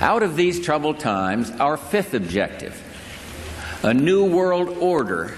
Out of these troubled times, our fifth objective, a new world order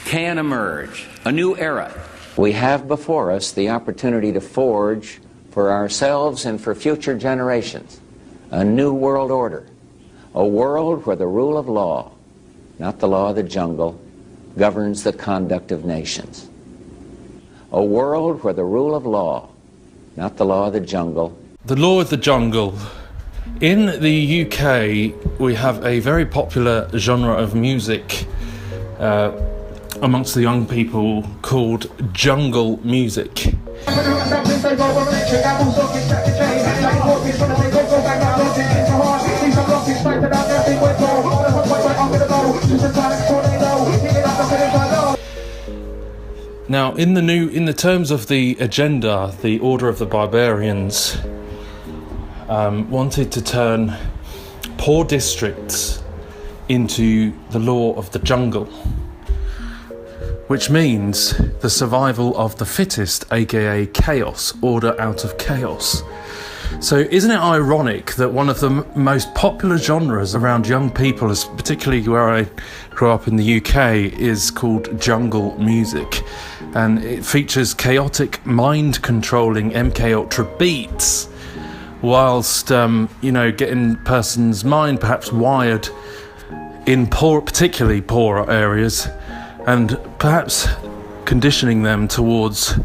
can emerge, a new era. We have before us the opportunity to forge for ourselves and for future generations a new world order, a world where the rule of law, not the law of the jungle, governs the conduct of nations. A world where the rule of law, not the law of the jungle. The law of the jungle. In the UK, we have a very popular genre of music amongst the young people called jungle music. Now, in the terms of the agenda, the Order of the Barbarians wanted to turn poor districts into the law of the jungle, which means the survival of the fittest, aka chaos, order out of chaos. So isn't it ironic that one of the most popular genres around young people, particularly where I grew up in the UK, is called jungle music, and it features chaotic, mind-controlling MK Ultra beats, whilst getting person's mind perhaps wired in particularly poorer areas, and perhaps conditioning them towards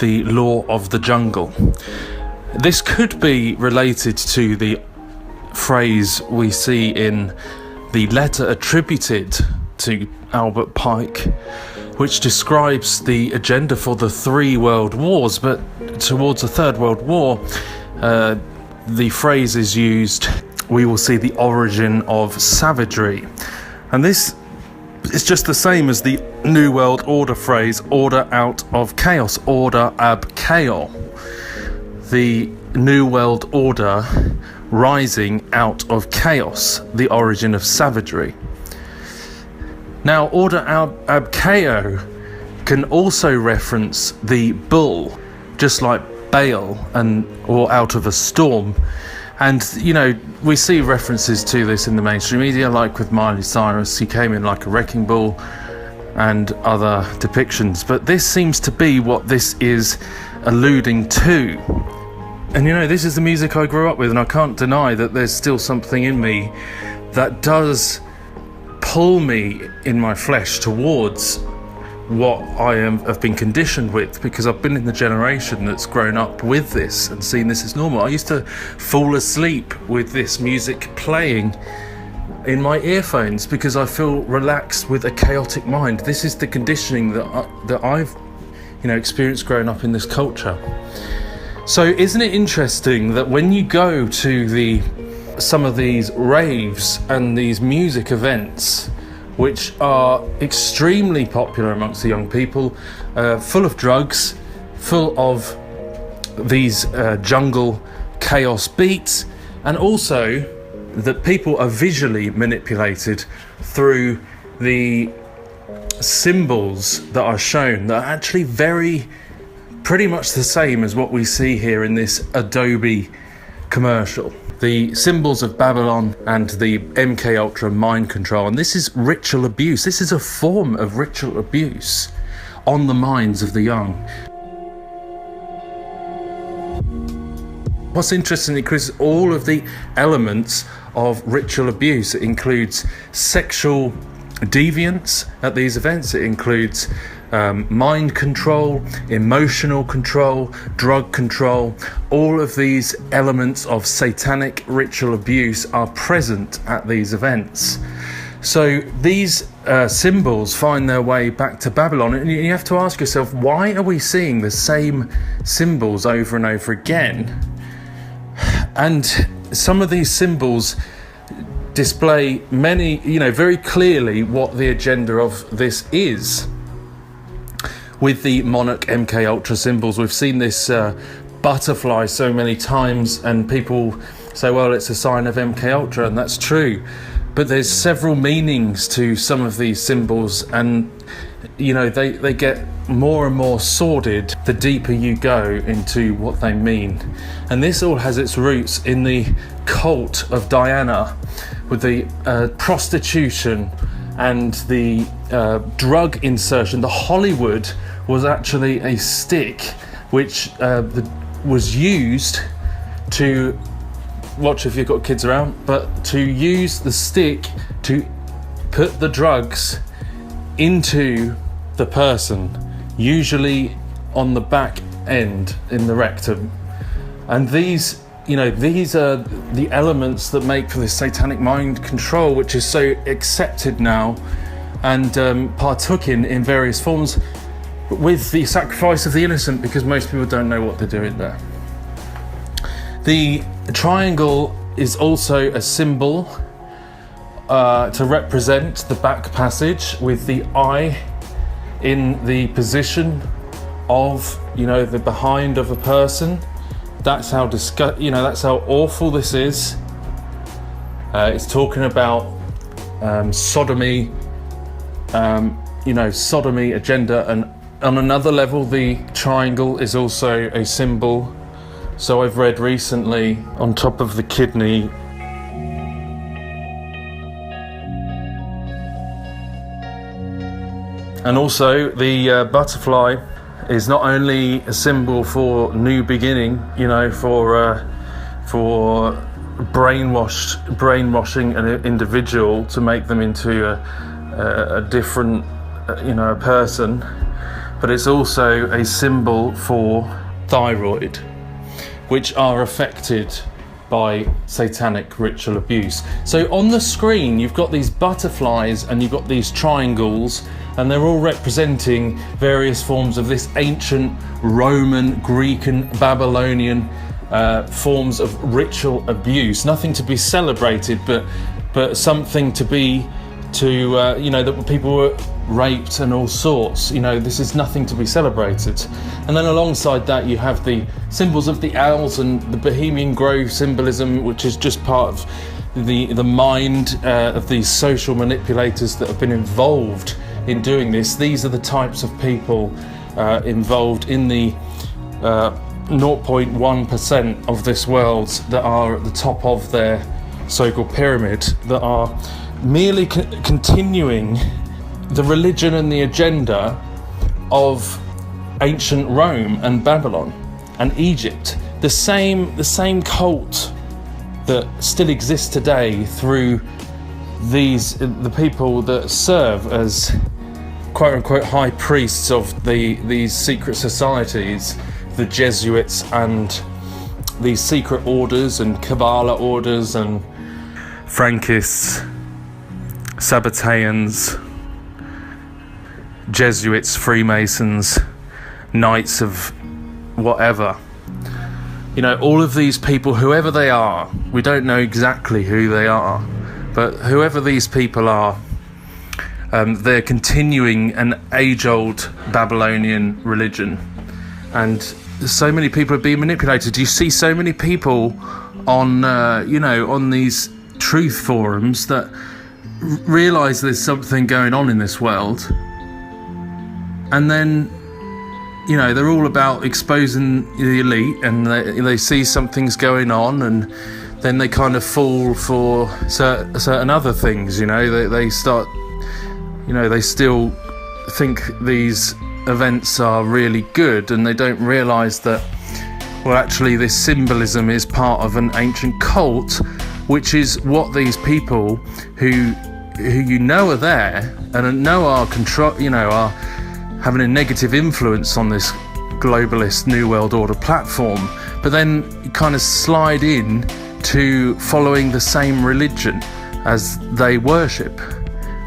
the law of the jungle. This could be related to the phrase we see in the letter attributed to Albert Pike, which describes the agenda for the 3 world wars, but towards the Third World War, the phrase is used, we will see the origin of savagery. And this is just the same as the New World Order phrase, order out of chaos, order ab chaos. The New World Order rising out of chaos, the origin of savagery. Now, order ab chaos can also reference the bull, just like Baal or out of a storm. And, we see references to this in the mainstream media, like with Miley Cyrus. He came in like a wrecking ball and other depictions. But this seems to be what this is alluding to. And, this is the music I grew up with, and I can't deny that there's still something in me that does pull me in my flesh towards what I have been conditioned with, because I've been in the generation that's grown up with this and seen this as normal. I used to fall asleep with this music playing in my earphones because I feel relaxed with a chaotic mind. This is the conditioning that I've experienced growing up in this culture. So isn't it interesting that when you go to some of these raves and these music events, which are extremely popular amongst the young people, full of drugs, full of these jungle chaos beats, and also that people are visually manipulated through the symbols that are shown that are actually pretty much the same as what we see here in this Adobe commercial. The symbols of Babylon and the MK Ultra mind control. And this is ritual abuse. This is a form of ritual abuse on the minds of the young. What's interesting is all of the elements of ritual abuse. It includes sexual deviance at these events. It includes mind control, emotional control, drug control. All of these elements of satanic ritual abuse are present at these events. So these symbols find their way back to Babylon, and you have to ask yourself, why are we seeing the same symbols over and over again? And some of these symbols display very clearly what the agenda of this is. With the Monarch MK Ultra symbols, we've seen this butterfly so many times, and people say, well, it's a sign of MK Ultra, and that's true. but there's several meanings to some of these symbols, and they get more and more sordid the deeper you go into what they mean. And this all has its roots in the cult of Diana, with the prostitution and the drug insertion. The Hollywood was actually a stick which was used to, watch if you've got kids around, but to use the stick to put the drugs into the person, usually on the back end in the rectum. And these are the elements that make for this satanic mind control, which is so accepted now and partook in various forms, with the sacrifice of the innocent, because most people don't know what they're doing there. The triangle is also a symbol to represent the back passage, with the eye in the position of the behind of a person. That's how that's how awful this is. It's talking about sodomy, sodomy agenda, and on another level, the triangle is also a symbol. So I've read recently, on top of the kidney, and also the butterfly is not only a symbol for new beginning, for brainwashing an individual to make them into a different, person, but it's also a symbol for thyroid, which are affected by satanic ritual abuse. So on the screen, you've got these butterflies and you've got these triangles, and they're all representing various forms of this ancient Roman, Greek and Babylonian forms of ritual abuse. Nothing to be celebrated, but something to be, that people were raped and all sorts. This is nothing to be celebrated. And then alongside that, you have the symbols of the owls and the Bohemian Grove symbolism, which is just part of the mind of these social manipulators that have been involved in doing this. These are the types of people involved in the 0.1% of this world that are at the top of their so-called pyramid, that are merely continuing the religion and the agenda of ancient Rome and Babylon and Egypt. The same cult that still exists today through the people that serve as quote-unquote high priests of these secret societies, the Jesuits and these secret orders and Kabbalah orders and Frankists, Sabbateans, Jesuits, Freemasons, Knights of whatever. All of these people, whoever they are, we don't know exactly who they are, but whoever these people are, they're continuing an age-old Babylonian religion. And so many people are being manipulated. You see so many people on, on these truth forums that realise there's something going on in this world, and then they're all about exposing the elite, and they see something's going on, and then they kind of fall for certain other things. They start, they still think these events are really good, and they don't realise that, well, actually this symbolism is part of an ancient cult, which is what these people who are there and know are are having a negative influence on this globalist New World Order platform, but then kind of slide in to following the same religion as they worship,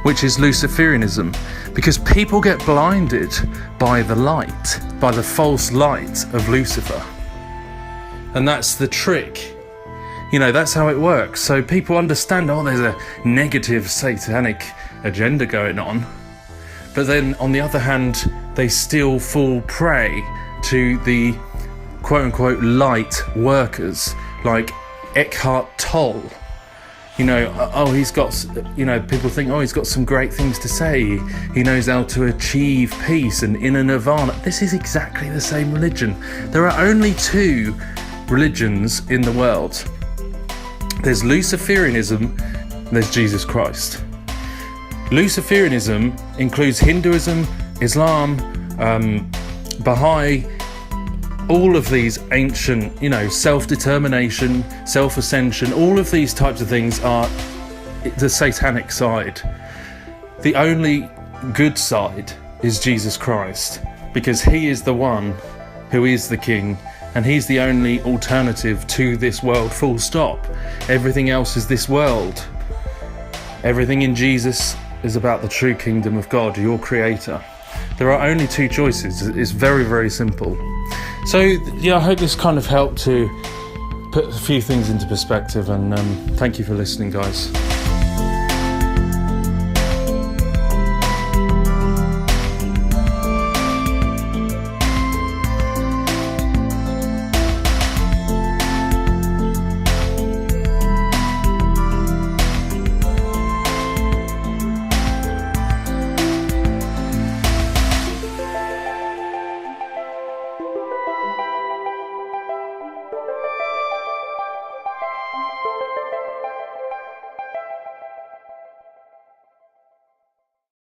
which is Luciferianism, because people get blinded by the light, by the false light of Lucifer. And that's the trick. That's how it works. So people understand, there's a negative satanic agenda going on. But then, on the other hand, they still fall prey to the quote-unquote light workers, like Eckhart Tolle, he's got, people think, he's got some great things to say. He knows how to achieve peace and inner nirvana. This is exactly the same religion. There are only two religions in the world. There's Luciferianism, and there's Jesus Christ. Luciferianism includes Hinduism, Islam, Baha'i, all of these ancient, self-determination, self-ascension, all of these types of things are the satanic side. The only good side is Jesus Christ, because he is the one who is the king, and he's the only alternative to this world, full stop. Everything else is this world. Everything in Jesus is about the true kingdom of God, your creator. There are only two choices. It's very, very simple. So, I hope this kind of helped to put a few things into perspective, and thank you for listening, guys.